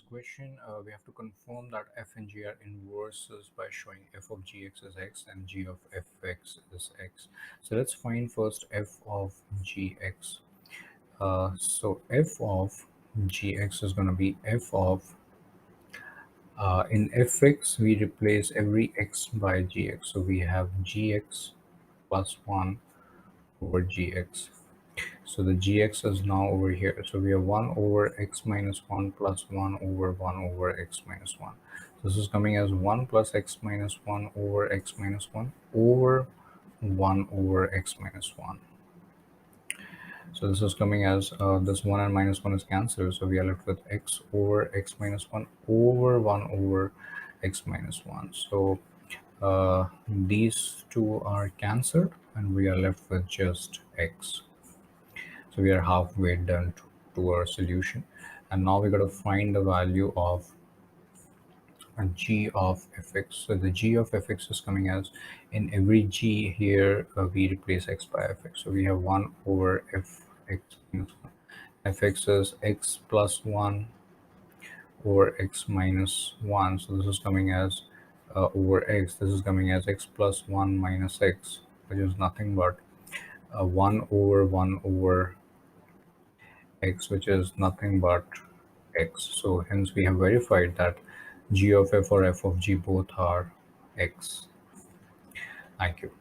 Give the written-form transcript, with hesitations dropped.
question, we have to confirm that f and g are inverses by showing f of gx is x and g of fx is x. So let's find first f of gx. So f of gx is going to be f of, in fx we replace every x by gx. So we have gx plus 1 over gx. So the gx is now over here. So we have 1 over x minus 1 plus 1 over 1 over x minus 1. So this is coming as 1 plus x minus 1 over x minus 1 over 1 over x minus 1. So this is coming as this 1 and minus 1 is cancelled. So we are left with x over x minus 1 over 1 over x minus 1. So these two are cancelled and we are left with just x. So we are halfway done to our solution. And now we got to find the value of g of fx. So the g of fx is coming as, in every g here we replace x by fx. So we have 1 over fx minus 1. Fx is x plus 1 over x minus 1. So this is coming as over x. This is coming as x plus 1 minus x, which is nothing but 1 over 1 over x, which is nothing but x. So hence we have verified that g of f or f of g both are x. Thank you.